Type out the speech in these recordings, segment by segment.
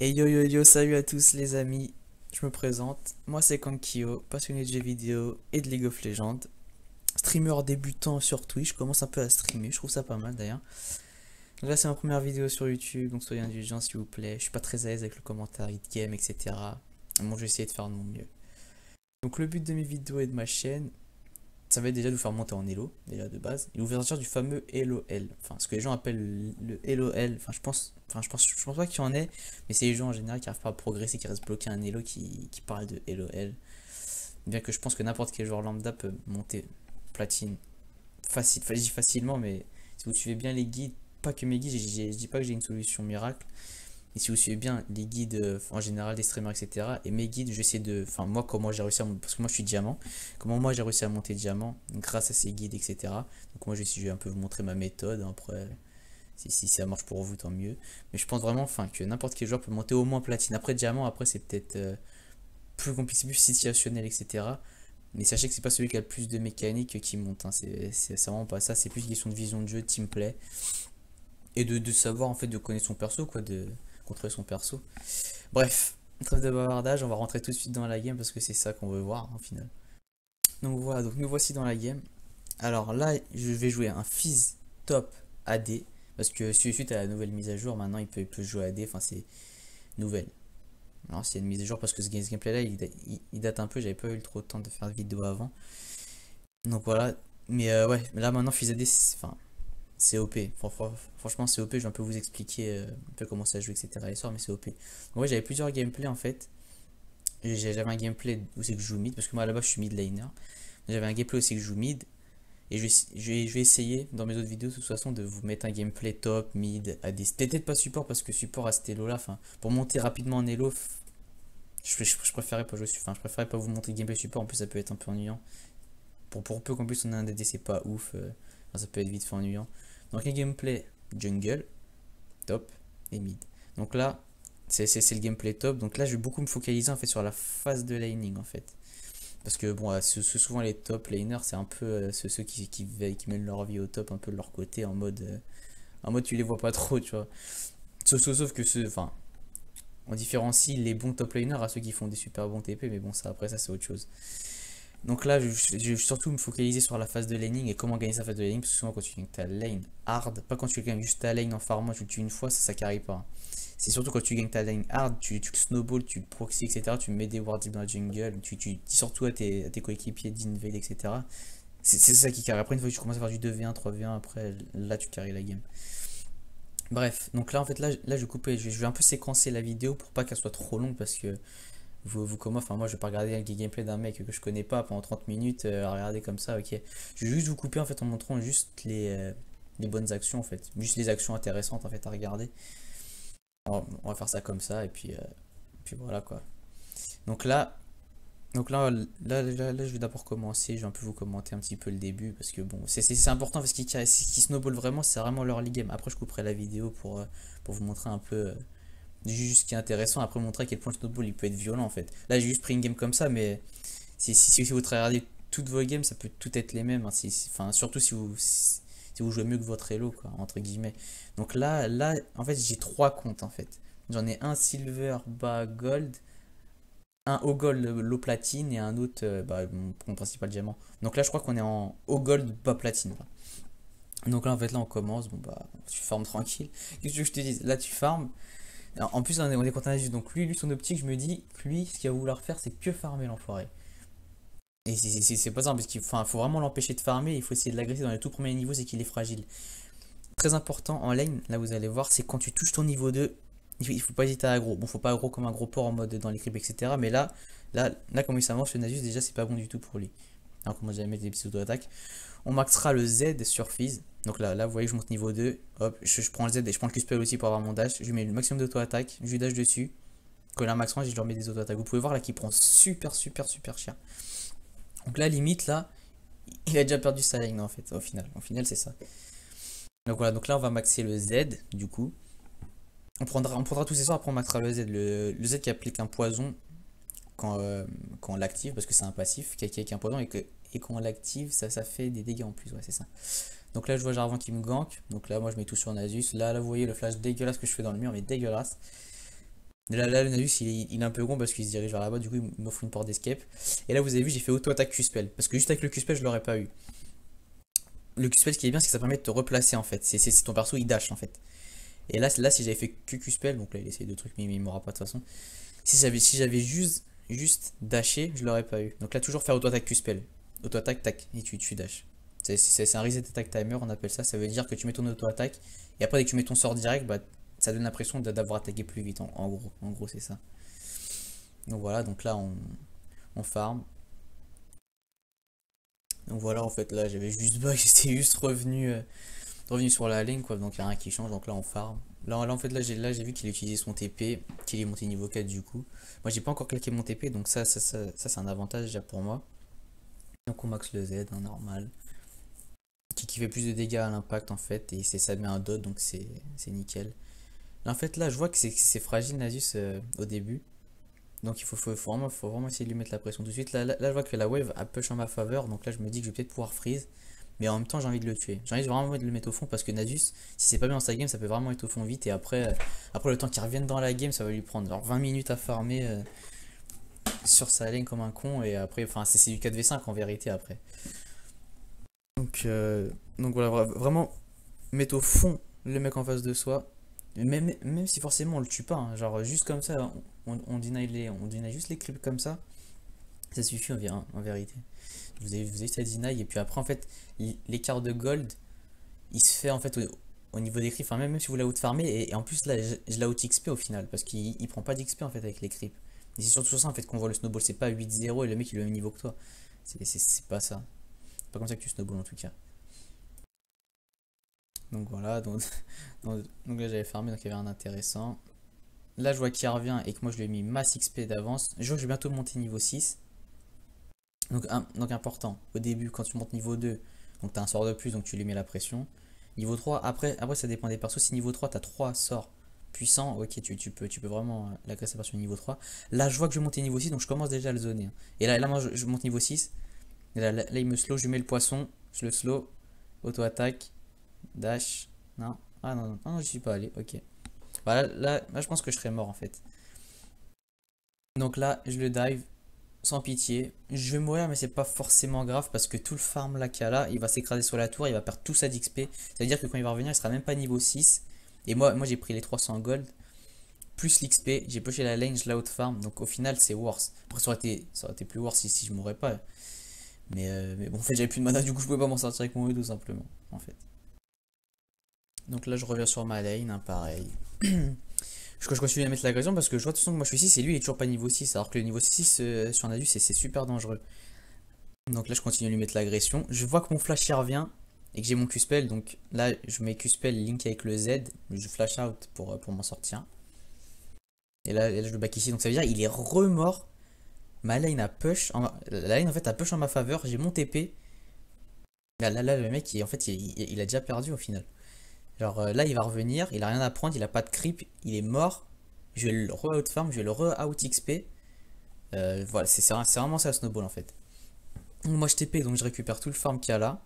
Et yo yo yo, salut à tous les amis, je me présente, moi c'est Kankyo, passionné de jeux vidéo et de League of Legends, streamer débutant sur Twitch, je commence un peu à streamer, je trouve ça pas mal d'ailleurs. Donc là c'est ma première vidéo sur YouTube, donc soyez indulgents s'il vous plaît, je suis pas très à l'aise avec le commentaire hit game, etc. Bon, je vais essayer de faire de mon mieux. Donc le but de mes vidéos et de ma chaîne, ça va être déjà de vous faire monter en Elo, déjà de base, et vous faire sortir du fameux LOL. Enfin, ce que les gens appellent le LOL. Je pense pas qu'il y en ait, mais c'est les gens en général qui n'arrivent pas à progresser, qui restent bloqués à un Elo qui parle de LOL. Bien que je pense que n'importe quel joueur lambda peut monter platine facilement, mais si vous suivez bien les guides, pas que mes guides, je dis pas que j'ai une solution miracle, et si vous suivez bien les guides en général des streamers, etc. Et mes guides, j'essaie de. Enfin, moi, comment j'ai réussi à. Parce que moi, je suis diamant. Comment moi, j'ai réussi à monter diamant grâce à ces guides, etc. Donc, moi, je vais un peu vous montrer ma méthode. Après, si ça marche pour vous, tant mieux. Mais je pense vraiment enfin, que n'importe quel joueur peut monter au moins platine. Après, diamant, après, c'est peut-être plus compliqué, plus situationnel, etc. Mais sachez que c'est pas celui qui a le plus de mécanique qui monte, hein. C'est vraiment pas ça. C'est plus une question de vision de jeu, de teamplay. Et de savoir, en fait, de connaître son perso, quoi. De contrôler son perso. Bref, trêve de bavardage, on va rentrer tout de suite dans la game parce que c'est ça qu'on veut voir au final. Donc voilà, donc nous voici dans la game. Alors là, je vais jouer un Fizz top AD parce que suite à la nouvelle mise à jour, maintenant il peut jouer AD, enfin c'est nouvelle. Alors c'est une mise à jour parce que ce gameplay là il date un peu, j'avais pas eu trop de temps de faire de vidéo avant. Donc voilà, mais ouais, là maintenant Fizz AD, enfin c'est OP. Franchement, c'est OP. Je vais un peu vous expliquer un peu comment ça joue, etc. les soirs, mais c'est OP. Donc, ouais, j'avais plusieurs gameplays en fait. J'avais un gameplay où c'est que je joue mid, parce que moi là-bas je suis mid laner. J'avais un gameplay où c'est que je joue mid. Et je vais essayer dans mes autres vidéos de toute façon de vous mettre un gameplay top, mid, AD. Peut-être pas support parce que support à cet elo là, enfin, pour monter rapidement en elo, je préférais pas jouer, enfin, je préférais pas vous montrer gameplay support. En plus, ça peut être un peu ennuyant. Pour peu qu'en plus on a un AD, c'est pas ouf. Enfin, ça peut être vite fait ennuyant. Donc, un gameplay jungle, top et mid. Donc là, c'est le gameplay top. Donc là, je vais beaucoup me focaliser en fait sur la phase de laning en fait. Parce que bon, souvent les top laners, c'est un peu ceux qui mènent leur vie au top, un peu de leur côté, en mode tu les vois pas trop, tu vois. Sauf que enfin, on différencie les bons top laners à ceux qui font des super bons TP, mais bon, ça après, ça c'est autre chose. Donc là, je vais surtout me focaliser sur la phase de laning et comment gagner sa phase de laning. Parce que souvent, quand tu gagnes ta lane hard, pas quand tu gagnes juste ta lane en farmant, tu le tues une fois, ça carry pas. C'est surtout quand tu gagnes ta lane hard, tu snowball, tu proxy, etc. Tu mets des wards dans la jungle, tu dis surtout à tes coéquipiers d'invade, etc. C'est ça qui carry. Après, une fois que tu commences à faire du 2v1, 3v1, après, là, tu carry la game. Bref, donc là, en fait, là je vais couper, je vais un peu séquencer la vidéo pour pas qu'elle soit trop longue parce que vous comment, enfin moi je vais pas regarder un gameplay d'un mec que je connais pas pendant 30 minutes à regarder comme ça, ok. Je vais juste vous couper en fait en montrant juste les bonnes actions en fait, juste les actions intéressantes en fait à regarder. On va faire ça comme ça et puis voilà quoi. Donc là, je vais d'abord commencer, je vais un peu vous commenter un petit peu le début parce que bon, c'est important parce qu'ils snowball vraiment, c'est vraiment leur league game. Après je couperai la vidéo pour vous montrer un peu juste ce qui est intéressant, après montrer à quel point le snowball il peut être violent en fait. Là j'ai juste pris une game comme ça, mais si vous regardez toutes vos games, ça peut tout être les mêmes, hein. Enfin, surtout si vous jouez mieux que votre elo, quoi, entre guillemets. Donc là en fait j'ai trois comptes en fait. J'en ai un silver bas gold, un haut gold low platine et un autre mon compte principal diamant. Donc là je crois qu'on est en haut gold bas platine là. Donc là en fait là on commence, bon bah tu farmes tranquille. Qu'est-ce que je te dis? Là tu farmes. En plus, on est contre un Asus, donc lui, son optique, je me dis que lui, ce qu'il va vouloir faire, c'est que farmer l'enfoiré. Et c'est pas ça, parce qu'il faut vraiment l'empêcher de farmer, il faut essayer de l'agresser dans les tout premiers niveaux, c'est qu'il est fragile. Très important en lane, là vous allez voir, c'est quand tu touches ton niveau 2, il faut pas hésiter à aggro. Bon, faut pas aggro comme un gros porc en mode dans les creeps, etc. Mais là, comme ça marche, le Nasus, déjà, c'est pas bon du tout pour lui. Alors, comment j'allais mettre des petits auto-attaques. On maxera le Z sur Fizz. Donc là, vous voyez, je monte niveau 2. Hop, je prends le Z et je prends le Q-Spell aussi pour avoir mon dash. Je lui mets le maximum d'auto-attaque. Je lui dash dessus. Quand il a un max range, je lui remets des auto-attaques. Vous pouvez voir là qu'il prend super, super, super cher. Donc là, limite, là, il a déjà perdu sa lane en fait. Au final, c'est ça. Donc voilà, donc là, on va maxer le Z du coup. On prendra tous ces sorts, après on maxera le Z. Le Z qui applique un poison quand on l'active, parce que c'est un passif qui a un poison et quand on l'active, ça fait des dégâts en plus. Ouais, c'est ça. Donc là, je vois Jarvan qui me gank. Donc là, moi, je mets tout sur Nasus. Là, vous voyez le flash dégueulasse que je fais dans le mur, mais dégueulasse. Là, le Nasus, il est un peu gros parce qu'il se dirige vers là-bas, du coup, il m'offre une porte d'escape. Et là, vous avez vu, j'ai fait auto-attaque Q-Spell. Parce que juste avec le Q-Spell, je l'aurais pas eu. Le Q-Spell, ce qui est bien, c'est que ça permet de te replacer en fait. C'est ton perso, il dash en fait. Et là si j'avais fait que Q-Spell, donc là, il essaye de trucs, mais il m'aura pas de toute façon. Si j'avais juste dashé, je l'aurais pas eu. Donc là, toujours faire auto-attaque Q-Spell. Auto-attaque, tac, et tu dash. C'est un reset attack timer, on appelle ça. Ça veut dire que tu mets ton auto-attaque, et après, dès que tu mets ton sort direct, bah, ça donne l'impression d'avoir attaqué plus vite, en gros, c'est ça. Donc voilà, donc là, on farm. Donc voilà, en fait, là, j'avais juste bug, j'étais juste revenu sur la ligne, quoi. Donc il n'y a rien qui change, donc là, on farm. En fait, là, j'ai vu qu'il utilisait son TP, qu'il est monté niveau 4 du coup. Moi, j'ai pas encore claqué mon TP, donc ça c'est un avantage déjà pour moi. Donc on max le Z, hein, normal. Qui fait plus de dégâts à l'impact en fait, et ça met un dot, donc c'est nickel. Là, en fait, là, je vois que c'est fragile Nasus au début. Donc il faut vraiment essayer de lui mettre la pression tout de suite. Là, je vois que la wave a push en ma faveur, donc là je me dis que je vais peut-être pouvoir freeze. Mais en même temps j'ai envie de le tuer. J'ai envie vraiment de le mettre au fond parce que Nasus, si c'est pas bien dans sa game, ça peut vraiment être au fond vite. Et après le temps qu'il revienne dans la game, ça va lui prendre genre 20 minutes à farmer sur sa lane comme un con. Et après, enfin c'est du 4v5 en vérité après. Donc, euh, donc voilà, vraiment mettre au fond le mec en face de soi. Même si forcément on le tue pas, hein, genre juste comme ça, on deny juste les creeps comme ça suffit en vérité. Vous avez cette deny et puis après en fait l'écart de gold il se fait en fait au niveau des creeps, enfin même si vous la out-farmez et en plus là je la out-XP au final parce qu'il prend pas d'XP en fait avec les creeps. Et c'est surtout sur ça en fait qu'on voit le snowball, c'est pas 8-0 et le mec il est au même niveau que toi. C'est pas ça. C'est pas comme ça que tu snowball en tout cas. Donc voilà, donc là j'avais farmé donc il y avait un intéressant. Là je vois qu'il revient et que moi je lui ai mis masse XP d'avance. Je vois que je vais bientôt monter niveau 6. Donc important, au début quand tu montes niveau 2, donc tu as un sort de plus donc tu lui mets la pression. Niveau 3, après ça dépend des persos. Si niveau 3 tu as 3 sorts puissants, ok tu peux vraiment l'agresser par sur niveau 3. Là je vois que je vais monter niveau 6 donc je commence déjà à le zoner, hein. Et là moi je monte niveau 6. Et là il me slow, je lui mets le poisson, je le slow, auto-attaque, dash. Non, ah non, non, non, j'y suis pas allé, ok. Bah là je pense que je serais mort en fait. Donc là je le dive, sans pitié. Je vais mourir, mais c'est pas forcément grave parce que tout le farm là qu'il y a là, il va s'écraser sur la tour, il va perdre tout sa d'XP. C'est-à-dire que quand il va revenir, il sera même pas niveau 6. Et moi j'ai pris les 300 gold, plus l'XP, j'ai pushé la lane, je la out farm. Donc au final, c'est worse. Après, ça aurait été plus worse si je mourrais pas. Mais bon, en fait, j'avais plus de mana, du coup, je pouvais pas m'en sortir avec mon E tout simplement. En fait. Donc là, je reviens sur ma lane, hein, pareil. Je continue à mettre l'agression parce que je vois de toute façon que moi je suis 6 et lui il est toujours pas niveau 6 alors que le niveau 6 sur Nadus c'est super dangereux. Donc là je continue à lui mettre l'agression. Je vois que mon flash y revient et que j'ai mon Q-spell. Donc là je mets Q-spell link avec le Z. Je flash out pour m'en sortir. Et là je le back ici. Donc ça veut dire il est remort. Ma lane a push. La lane en fait a push en ma faveur. J'ai mon TP. Là, le mec en fait il a déjà perdu au final. Genre là il va revenir. Il a rien à prendre. Il a pas de creep. Il est mort. Je vais le re-out farm. Je vais le re-out XP. Voilà c'est vraiment ça snowball en fait. Donc, moi je TP donc je récupère tout le farm qu'il y a là.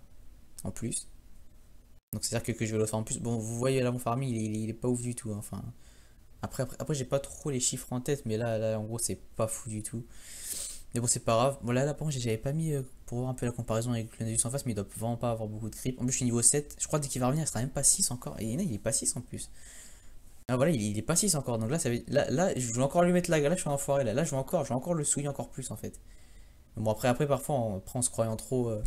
En plus. Donc c'est à dire que je vais le faire en plus. Bon, vous voyez là mon farming il est pas ouf du tout, hein. Enfin, après j'ai pas trop les chiffres en tête, mais là en gros c'est pas fou du tout. Mais bon, c'est pas grave. Bon, là par contre, j'avais pas mis pour voir un peu la comparaison avec le Nexus en face, mais il doit vraiment pas avoir beaucoup de creep. En plus, je suis niveau 7. Je crois dès qu'il va revenir, il sera même pas 6 encore. Et non, il est pas 6 en plus. Ah voilà, il est pas 6 encore. Donc là, là, je vais encore lui mettre la. Là, je suis un enfoiré. Là, je vais encore le souiller encore plus en fait. Bon, après parfois, on se croyant trop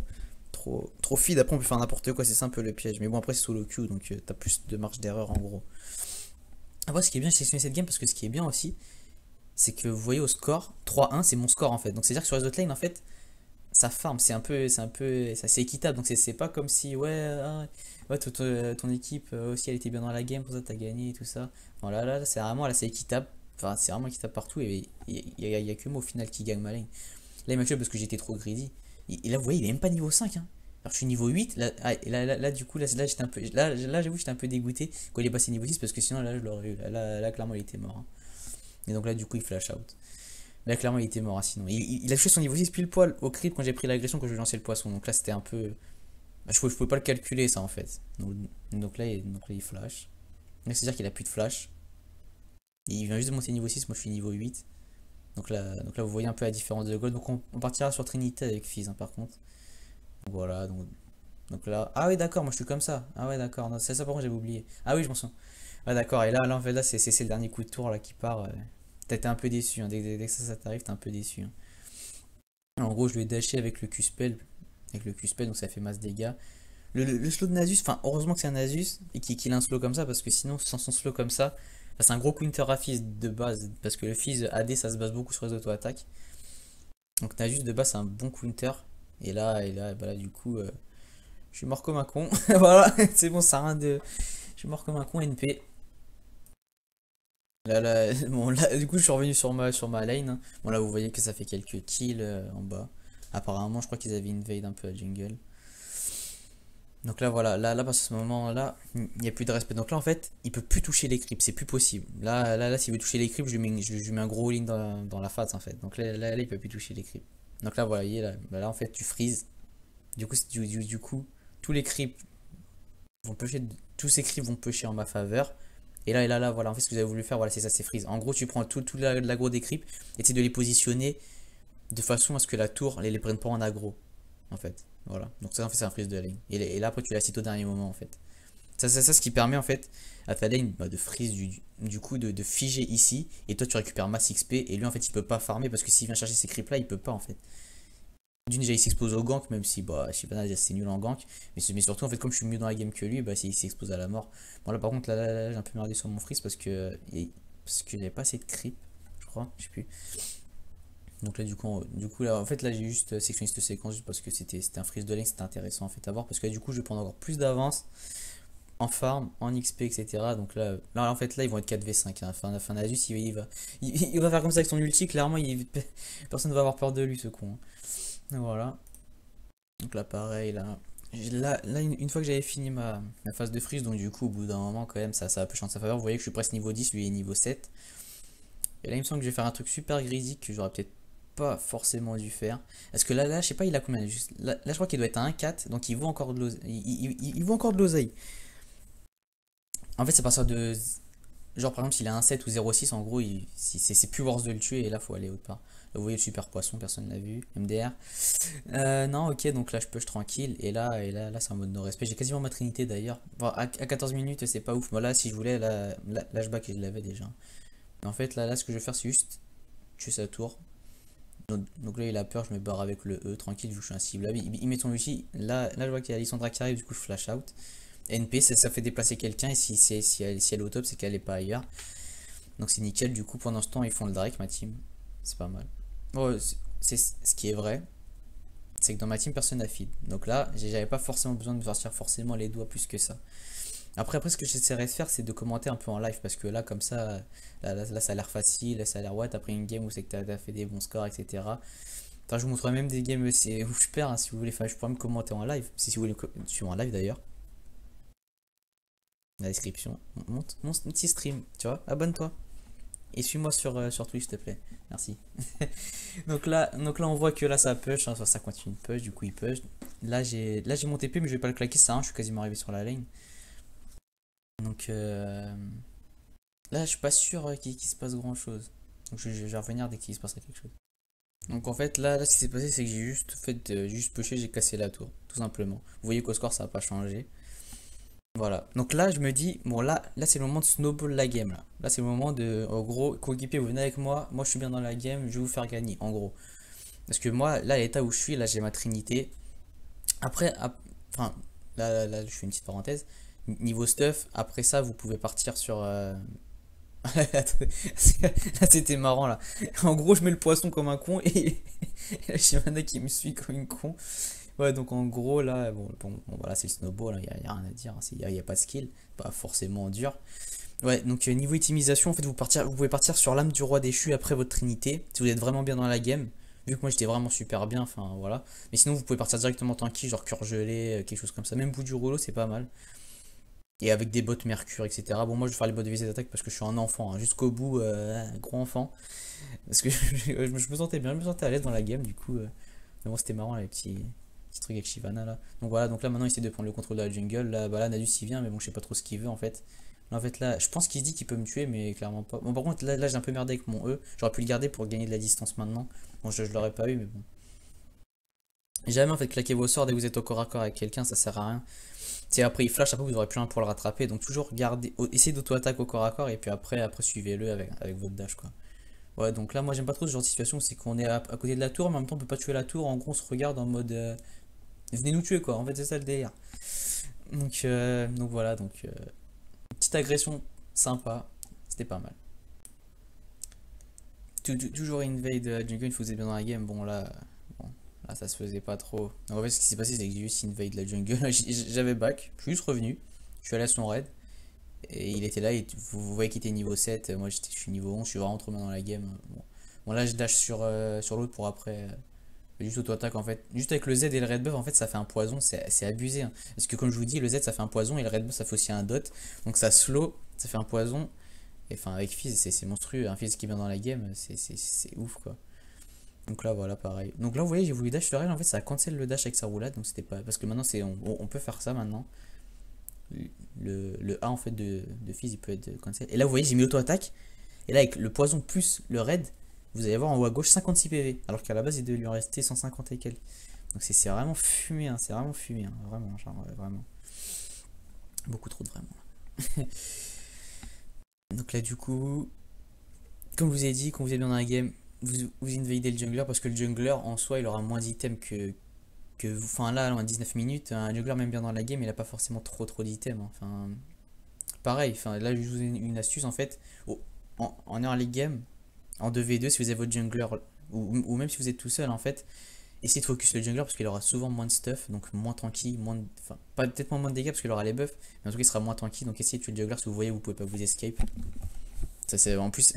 feed, après on peut faire n'importe quoi, c'est ça un peu le piège. Mais bon, après c'est solo queue, donc t'as plus de marge d'erreur en gros. Après, ce qui est bien, j'ai sélectionné cette game parce que ce qui est bien aussi, c'est que vous voyez au score, 3-1, c'est mon score en fait. Donc c'est-à-dire que sur les autres lanes, en fait, ça farm, c'est équitable. Donc c'est pas comme si, ouais, ouais ton équipe aussi elle était bien dans la game, pour ça t'as gagné et tout ça. Voilà, là, c'est vraiment, là, c'est équitable. Enfin, c'est vraiment équitable partout et il y a que moi au final qui gagne ma lane. Là, il m'a tué parce que j'étais trop greedy. Et là, vous voyez, il est même pas niveau 5, hein. Alors, je suis niveau 8. Là, du coup, là, j'étais un peu. Là, j'avoue, j'étais un peu dégoûté quand il est passé niveau 6 parce que sinon, là, je l'aurais eu. Là, clairement, il était mort, hein. Et donc, là, du coup, il flash out. Là, clairement, il était mort, hein, sinon. Il a touché son niveau 6 pile poil au creep quand j'ai pris l'agression, quand je lui ai lancé le poisson. Donc là, c'était un peu. Bah, je pouvais pas le calculer, ça, en fait. Donc là, il flash. Donc, c'est-à-dire qu'il a plus de flash. Il vient juste de monter niveau 6, moi je suis niveau 8. Donc là vous voyez un peu la différence de gold. Donc on partira sur Trinité avec Fizz hein, par contre. Donc voilà, donc là. Ah oui d'accord, moi je suis comme ça. Ah ouais d'accord, non, c'est ça par contre j'avais oublié. Ah oui je m'en souviens. Ah d'accord, et là en fait là c'est le dernier coup de tour là qui part. T'as été un peu déçu, hein. Dès que ça t'arrive, t'es un peu déçu, hein. En gros je vais dasher avec le Q-spell. Avec le Q-spell, donc ça fait masse dégâts. Le slow de Nasus, enfin heureusement que c'est un Nasus et qu'il a un slow comme ça parce que sinon sans son slow comme ça, bah, c'est un gros counter à Fizz de base parce que le Fizz AD ça se base beaucoup sur les auto-attaques. Donc Nasus de base c'est un bon counter et là bah là, du coup je suis mort comme un con. Voilà, c'est bon, ça a rien de. Je suis mort comme un con NP. Bon, là, du coup, je suis revenu sur ma lane, hein. Bon, là, vous voyez que ça fait quelques kills en bas. Apparemment, je crois qu'ils avaient invade un peu à jungle. Donc là, voilà, là, à ce moment-là, il n'y a plus de respect. Donc là, en fait, il peut plus toucher les creeps, c'est plus possible. Là, s'il veut toucher les creeps, je lui mets un gros all-in dans la face, en fait. Donc là, il peut plus toucher les creeps. Donc là, voilà, voyez, là, bah là, en fait, tu freezes. Du coup, du coup, tous les creeps vont pusher, tous ces creeps vont pusher en ma faveur. Et là, voilà, en fait, ce que vous avez voulu faire, voilà, c'est ça, c'est freeze. En gros, tu prends tout l'aggro des creeps et tu essaies de les positionner de façon à ce que la tour les prenne pas en aggro, en fait. Voilà. Donc ça, en fait, c'est un freeze de la lane. Et là, après, tu la cites au dernier moment, en fait. Ça, ce qui permet, en fait, à ta lane bah, de freeze, du coup, de figer ici. Et toi, tu récupères masse XP. Et lui, en fait, il peut pas farmer parce que s'il vient chercher ces creeps là, il peut pas, en fait. D'une déjà il s'expose au gank, même si bah, Shyvana c'est nul en gank. Mais surtout en fait comme je suis mieux dans la game que lui, bah il s'expose à la mort. Bon là par contre là, j'ai un peu merdé sur mon freeze parce que j'avais pas assez de creep, je crois, je sais plus. Donc là du coup là en fait là j'ai juste sectionné cette séquence juste parce que c'était un freeze de lane, c'était intéressant en fait à voir parce que là, du coup je vais prendre encore plus d'avance en farm, en XP, etc. Donc là en fait là ils vont être 4v5 hein. Enfin Nasus il va faire comme ça avec son ulti, clairement personne ne va avoir peur de lui ce con, hein. Voilà. Donc là pareil là une fois que j'avais fini ma phase de freeze, donc du coup au bout d'un moment quand même ça a peu changé de sa faveur. Vous voyez que je suis presque niveau 10, lui est niveau 7. Et là il me semble que je vais faire un truc super grisy que j'aurais peut-être pas forcément dû faire. Parce que là je sais pas il a combien là je crois qu'il doit être à 1,4, donc il vaut encore de l'oseille. Il vaut encore de l'oseille. En fait c'est à partir de. Genre par exemple s'il a un 7 ou 0,6 en gros c'est plus worth de le tuer et là faut aller autre part. Là, vous voyez le super poisson, personne l'a vu. MDR. Non, ok, donc là je push tranquille. Et là c'est en mode no respect. J'ai quasiment ma trinité d'ailleurs. Bon, à 14 minutes, c'est pas ouf. Moi là, si je voulais, là je back et je l'avais déjà. Mais en fait, là, ce que je vais faire, c'est juste tuer sa tour. Donc là, il a peur, je me barre avec le E tranquille, vu que je suis un cible. Là, il met son ulti. Là, je vois qu'il y a Lissandra qui arrive, du coup, je flash out. NP, ça fait déplacer quelqu'un. Et si elle est au top, c'est qu'elle est pas ailleurs. Donc c'est nickel. Du coup, pendant ce temps, ils font le Drake, ma team. C'est pas mal. Bon, c'est ce qui est vrai, c'est que dans ma team personne n'a feed. Donc là, j'avais pas forcément besoin de sortir forcément les doigts plus que ça. Après ce que j'essaierai de faire, c'est de commenter un peu en live parce que là, comme ça, là, ça a l'air facile, là, ça a l'air ouais, t'as pris une game où c'est que t'as fait des bons scores, etc. Enfin, je vous montrerai même des games où je perds, hein, si vous voulez. Enfin, je pourrais me commenter en live, si vous voulez suivre en live d'ailleurs. La description, mon petit stream, tu vois, abonne-toi. Et suis-moi sur Twitch, s'il te plaît. Merci. donc là, on voit que là, ça push. Hein, ça continue de push. Du coup, il push. Là j'ai mon TP, mais je vais pas le claquer. Ça, hein, je suis quasiment arrivé sur la lane. Donc là, je suis pas sûr qu'il se passe grand chose. Donc je vais revenir dès qu'il se passera quelque chose. Donc en fait, là ce qui s'est passé, c'est que j'ai juste fait juste pusher, j'ai cassé la tour, tout simplement. Vous voyez qu'au score, ça n'a pas changé. Voilà. Donc là, je me dis, bon, là c'est le moment de snowball la game. Là c'est le moment de, en gros, coéquipier, vous venez avec moi. Moi, je suis bien dans la game, je vais vous faire gagner, en gros. Parce que moi, là, l'état où je suis, là, j'ai ma trinité. Après, enfin, là, je fais une petite parenthèse. Niveau stuff, après ça, vous pouvez partir sur. Là, c'était marrant, là. En gros, je mets le poisson comme un con et j'ai un qui me suit comme une con. Ouais, donc en gros, là, bon, voilà, c'est le snowball, il n'y a rien à dire, il n'y a pas de skill, pas forcément dur. Ouais, donc niveau optimisation, en fait, vous pouvez partir sur l'âme du roi déchu après votre trinité, si vous êtes vraiment bien dans la game. Vu que moi j'étais vraiment super bien, enfin voilà. Mais sinon, vous pouvez partir directement tanky, genre cœur gelé, quelque chose comme ça. Même bout du rouleau, c'est pas mal. Et avec des bots mercure, etc. Bon, moi je vais faire les bots de visée d'attaque parce que je suis un enfant, hein, jusqu'au bout, gros enfant. Parce que je me sentais bien, je me sentais à l'aise dans la game, du coup. Mais bon, c'était marrant, les petits trucs avec Shyvana là. Donc voilà, donc là maintenant il essaie de prendre le contrôle de la jungle. Là, bah là Nadus il vient, mais bon, je sais pas trop ce qu'il veut en fait. En fait, là, je pense qu'il se dit qu'il peut me tuer, mais clairement pas. Bon, par contre, là j'ai un peu merdé avec mon E. J'aurais pu le garder pour gagner de la distance maintenant. Bon, je l'aurais pas eu, mais bon. Jamais en fait claquer vos sorts dès que vous êtes au corps à corps avec quelqu'un, ça sert à rien. C'est après il flash, après vous aurez plus rien pour le rattraper. Donc toujours garder, essayez d'auto-attaque au corps à corps et puis après suivez-le avec votre dash quoi. Ouais, donc là moi j'aime pas trop ce genre de situation, c'est qu'on est à côté de la tour, mais en même temps on peut pas tuer la tour. En gros on se regarde en mode venez nous tuer quoi. En fait c'est ça le délire. Donc voilà, petite agression sympa, c'était pas mal. Toujours invade jungle une fois que vous êtes bien dans la game. Bon, là ça se faisait pas trop. Donc, en fait, ce qui s'est passé, c'est que j'ai juste invade la jungle. J'avais back, je suis juste revenu. Je suis allé à son raid. Et il était là. Et vous voyez qu'il était niveau 7. Moi, je suis niveau 11. Je suis vraiment trop bien dans la game. Bon là, je dash sur l'autre pour après. Juste auto-attaque en fait. Juste avec le Z et le red buff, en fait, ça fait un poison. C'est abusé, hein. Parce que, comme je vous dis, le Z ça fait un poison et le red buff ça fait aussi un dot. Donc, ça slow, ça fait un poison. Et enfin, avec Fizz, c'est monstrueux. Un Fizz qui vient dans la game, c'est ouf quoi. Donc là, voilà, pareil. Donc là, vous voyez, j'ai voulu dash sur elle. En fait, ça a cancel le dash avec sa roulade. Donc c'était pas. Parce que maintenant, on peut faire ça maintenant. Le A en fait de Fizz, il peut être cancel. Et là, vous voyez, j'ai mis auto-attaque. Et là, avec le poison plus le raid, vous allez voir en haut à gauche 56 PV. Alors qu'à la base, il devait lui en rester 150 et quelques. Donc c'est vraiment fumé, hein. C'est vraiment fumé, hein. Vraiment, genre, vraiment. Beaucoup trop de vraiment. Donc là, du coup, comme je vous ai dit, quand vous êtes bien dans la game, vous invadez le jungler parce que le jungler en soi il aura moins d'items que vous. Enfin là, en 19 minutes, un jungler même bien dans la game il a pas forcément trop d'items, hein. Enfin, pareil, enfin là je vous ai une astuce en fait. En early game, en 2v2, si vous avez votre jungler ou même si vous êtes tout seul en fait, essayez de focus le jungler parce qu'il aura souvent moins de stuff, donc moins tanky, enfin pas peut-être moins de dégâts parce qu'il aura les buffs, mais en tout cas il sera moins tanky, donc essayez de tuer le jungler si vous voyez vous pouvez pas vous escape. Ça, c'est en plus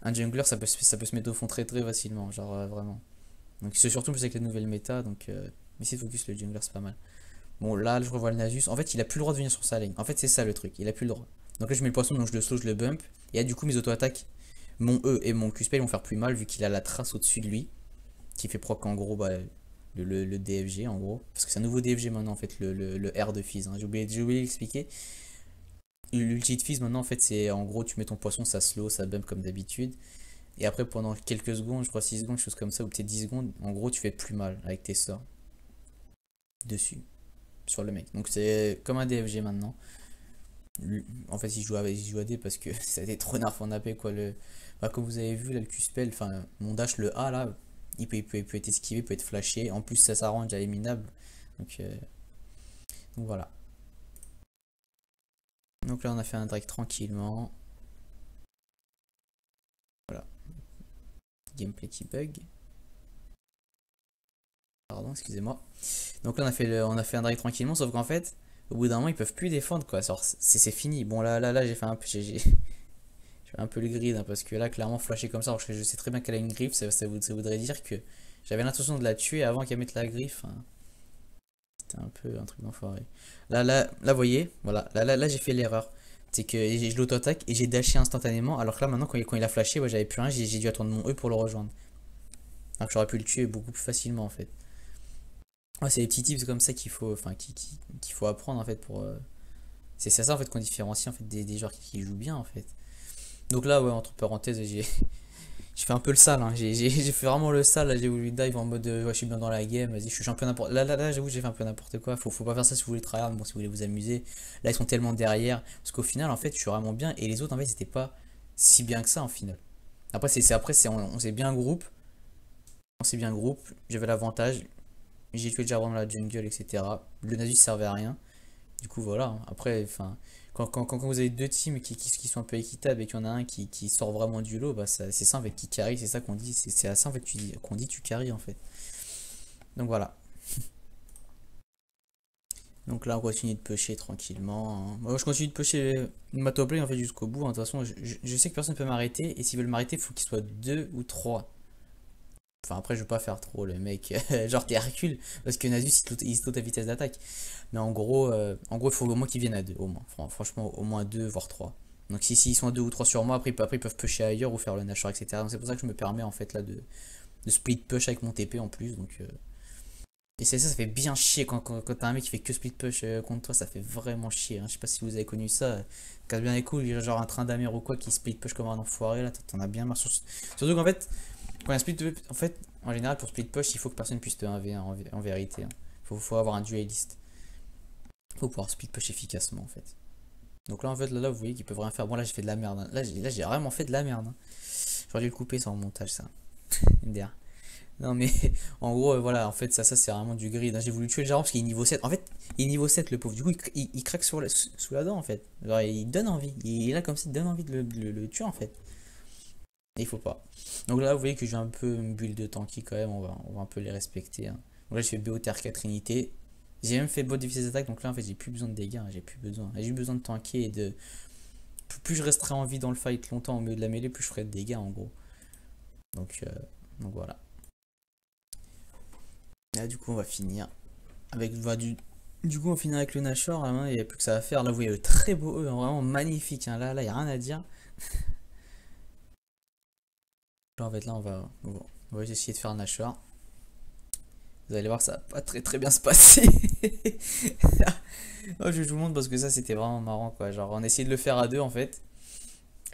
un jungler ça peut se mettre au fond très facilement, genre vraiment. Donc c'est surtout plus avec les nouvelles méta, donc essayez de focus le jungler, c'est pas mal. Bon là je revois le Nasus, en fait il a plus le droit de venir sur sa lane. En fait c'est ça le truc, il a plus le droit. Donc là je mets le poisson, donc je le slow, je le bump. Et là du coup mes auto-attaques, mon E et mon Q-spell vont faire plus mal vu qu'il a la trace au-dessus de lui. Qui fait proc en gros le DFG en gros. Parce que c'est un nouveau DFG maintenant en fait, le R de Fizz, hein. J'ai oublié d'expliquer. L'ulti de Fizz maintenant en fait c'est en gros tu mets ton poisson, ça slow, ça bump comme d'habitude. Et après pendant quelques secondes, je crois 6 secondes, chose comme ça, ou peut-être 10 secondes, en gros tu fais plus mal avec tes sorts dessus, sur le mec. Donc c'est comme un DFG maintenant. En fait il joue AD parce que ça a été trop nerf en AP quoi. Bah, comme vous avez vu là le Q-spell, enfin mon dash le A là, il peut être esquivé, il peut être flashé. En plus ça s'arrange déjà minable. Donc, euh, donc voilà. Donc là on a fait un drag tranquillement. Voilà. Gameplay qui bug. Pardon, excusez-moi. Donc là on a fait un drag tranquillement, sauf qu'en fait, au bout d'un moment ils peuvent plus défendre quoi. C'est fini. Bon là j'ai fait un peu. J'ai fait un peu le grid, hein, parce que là clairement flasher comme ça, alors que je sais très bien qu'elle a une griffe, ça voudrait dire que j'avais l'intention de la tuer avant qu'elle mette la griffe, hein. C'était un peu un truc d'enfoiré. Vous voyez, voilà, là j'ai fait l'erreur. C'est que je l'auto-attaque et j'ai dashé instantanément, alors que là maintenant quand il a flashé, ouais, j'avais plus rien, j'ai dû attendre mon E pour le rejoindre. Alors que j'aurais pu le tuer beaucoup plus facilement en fait. Ouais, c'est des petits tips comme ça qu'il faut, enfin, qu'il faut apprendre en fait pour. C'est ça en fait qu'on différencie en fait des joueurs qui jouent bien en fait. Donc là, ouais, entre parenthèses, j'ai fait un peu le sale, hein. J'ai fait vraiment le sale. Là, j'ai voulu dive en mode ouais, je suis bien dans la game. Vas-y, je suis champion n'importe. Là, j'avoue, j'ai fait un peu n'importe quoi. Faut pas faire ça si vous voulez tryhard. Bon, si vous voulez vous amuser. Là, ils sont tellement derrière. Parce qu'au final, en fait, je suis vraiment bien. Et les autres, en fait, c'était pas si bien que ça, en final. Après, on s'est bien groupe. On s'est bien groupe. J'avais l'avantage. J'ai tué déjà vraiment la jungle, etc. Le Nasus servait à rien. Du coup, voilà, hein. Après, enfin, quand vous avez deux teams qui sont un peu équitables et qu'il y en a un qui sort vraiment du lot, bah c'est ça en fait qui carry, c'est ça qu'on dit, c'est à ça en fait qu'on dit tu carry en fait. Donc voilà. Donc là on continue de pusher tranquillement, hein. Moi je continue de pusher ma top lane en fait jusqu'au bout, hein. De toute façon je sais que personne ne peut m'arrêter et s'ils veulent m'arrêter il faut qu'ils soient deux ou trois. Enfin après je veux pas faire trop le mec genre t'es Hercule parce que Nasus il saute à vitesse d'attaque. Mais en gros il faut au moins qu'ils viennent à deux au moins. Franchement au moins deux voire trois. Donc si s'ils sont à deux ou trois sur moi après ils peuvent pusher ailleurs ou faire le nashor etc. Donc c'est pour ça que je me permets en fait là de split push avec mon TP en plus. Donc Et c'est ça, ça fait bien chier quand t'as un mec qui fait que split push contre toi, ça fait vraiment chier, hein. Je sais pas si vous avez connu ça. Casse bien les couilles, genre un train d'amer ou quoi qui split push comme un enfoiré là, t'en as bien marre. Surtout qu'en fait, quand il y a un split push, en fait, en général pour split push, il faut que personne puisse te 1v1 en vérité, hein. Faut avoir un dueliste. Faut pouvoir split push efficacement en fait. Donc là en fait, là vous voyez qu'ils peuvent rien faire. Bon là j'ai fait de la merde, hein. Là j'ai vraiment fait de la merde, hein. J'aurais dû le couper sans montage ça. MDR. Non mais en gros voilà en fait ça c'est vraiment du grid, hein. J'ai voulu tuer le Jarvan parce qu'il est niveau 7. En fait il est niveau 7 le pauvre. Du coup il craque sous la dent en fait. Genre il donne envie. Il est là comme ça, il donne envie de le tuer en fait. Et il faut pas. Donc là vous voyez que j'ai un peu une bulle de tanky quand même. On va un peu les respecter, hein. Donc là j'ai fait BOTR4 Trinité. J'ai même fait bot difficile d'attaque. Donc là en fait j'ai plus besoin de dégâts, hein. J'ai plus besoin. J'ai juste besoin de tanker et de... Plus je resterai en vie dans le fight longtemps au milieu de la mêlée, plus je ferai de dégâts en gros. Donc, donc voilà. Là du coup on va finir avec du coup on finit avec le Nashor, hein, il n'y a plus que ça à faire. Là vous voyez le très beau E, hein, vraiment magnifique, hein. Là il n'y a rien à dire. Là en fait là on va essayer de faire un Nashor. Vous allez voir ça va pas très bien se passer. Oh, je vous montre parce que ça c'était vraiment marrant quoi. Genre on essayait de le faire à deux en fait.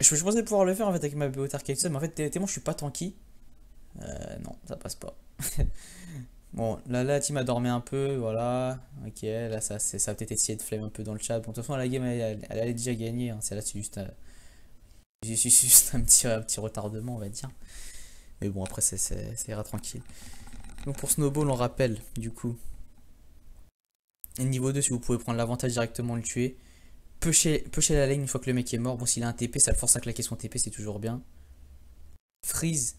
Je pensais pouvoir le faire en fait avec ma BOTR Capsule, mais en fait tellement je suis pas tanky. Non ça passe pas. Bon, là, la team a dormi un peu, voilà. Ok, là, ça a peut-être essayé de flemme un peu dans le chat. Bon, de toute façon, la game, elle allait déjà gagner, hein. C'est là, c'est juste un petit retardement, on va dire. Mais bon, après, ça ira tranquille. Donc, pour Snowball, on rappelle, du coup. Et niveau 2, si vous pouvez prendre l'avantage directement, le tuer. Pusher la lane une fois que le mec est mort. Bon, s'il a un TP, ça le force à claquer son TP, c'est toujours bien. Freeze.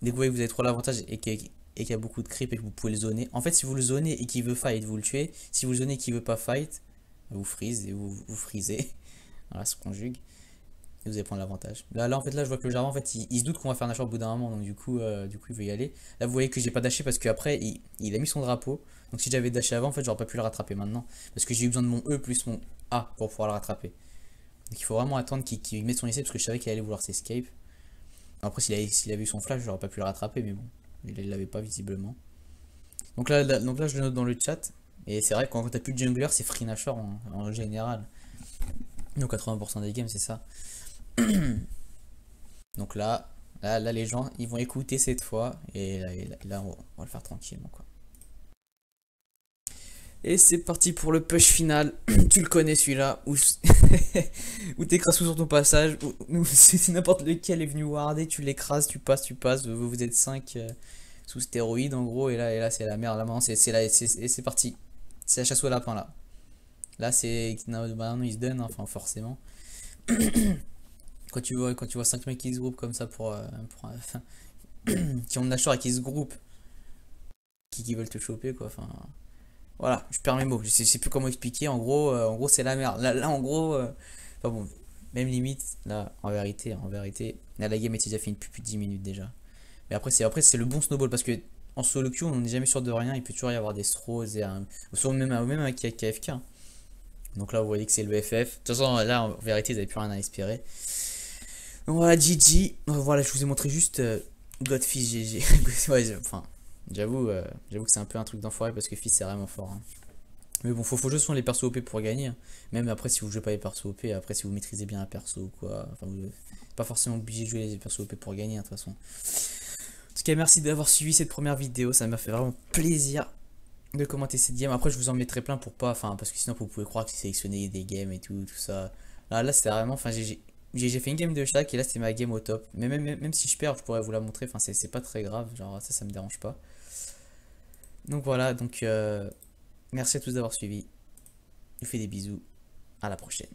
Dès que vous voyez que vous avez trop l'avantage et qu'il y a beaucoup de creep et que vous pouvez le zoner. En fait, si vous le zonez et qu'il veut fight, vous le tuez. Si vous le zonez et qu'il veut pas fight, vous freeze et vous freezez. Voilà, ça se conjugue. Et vous allez prendre l'avantage. Là, en fait, là, je vois que le Jarvan, en fait, il se doute qu'on va faire un achat au bout d'un moment. Donc, du coup, il veut y aller. Là, vous voyez que j'ai pas dashé parce qu'après, il a mis son drapeau. Donc, si j'avais dashé avant, en fait, j'aurais pas pu le rattraper maintenant. Parce que j'ai eu besoin de mon E plus mon A pour pouvoir le rattraper. Donc, il faut vraiment attendre qu'il mette son essai parce que je savais qu'il allait vouloir s'escape. Après, s'il avait eu son flash, j'aurais pas pu le rattraper, mais bon, il l'avait pas visiblement. Donc là, je le note dans le chat. Et c'est vrai que quand t'as plus de jungler, c'est free Nashor en général. Donc 80% des games, c'est ça. Donc là, les gens, ils vont écouter cette fois. Et là, on va le faire tranquillement, quoi. Et c'est parti pour le push final. Tu le connais celui-là, où t'écrases tout sur ton passage, où c'est n'importe lequel est venu warder, tu l'écrases, tu passes, vous êtes 5 sous stéroïdes en gros, et là c'est la merde, là maintenant c'est parti. C'est la chasse au lapin là. Là c'est... Maintenant il se donne, hein, enfin forcément. Quand tu vois 5 mecs qui se groupent comme ça qui ont de la chance et qui se groupent, qui veulent te choper quoi, enfin... Voilà, je perds mes mots, je sais plus comment expliquer, en gros c'est la merde. Là en gros, enfin bon, même limite, là en vérité, là la game était déjà finie depuis plus de 10 minutes déjà. Mais après c'est le bon snowball parce que en solo queue on n'est jamais sûr de rien, il peut toujours y avoir des throws et même avec KFK, hein. Donc là vous voyez que c'est le FF. De toute façon là en vérité vous n'avez plus rien à espérer. Donc voilà GG, voilà je vous ai montré juste Godfist GG. Ouais, enfin... J'avoue que c'est un peu un truc d'enfoiré parce que Fizz c'est vraiment fort, hein. Mais bon, faut jouer sur les persos OP pour gagner, hein. Même après, si vous jouez pas les persos OP, après, si vous maîtrisez bien un perso ou quoi, enfin, vous pas forcément obligé de jouer les persos OP pour gagner, hein, de toute façon. En tout cas, merci d'avoir suivi cette première vidéo, ça m'a fait vraiment plaisir de commenter cette game. Après, je vous en mettrai plein pour pas, enfin, parce que sinon, vous pouvez croire que j'ai sélectionné des games et tout ça. Là c'était vraiment, enfin, j'ai fait une game de chaque et là, c'était ma game au top. Mais même si je perds, je pourrais vous la montrer, enfin, c'est pas très grave, genre, ça me dérange pas. Donc voilà, merci à tous d'avoir suivi. Je vous fais des bisous. À la prochaine.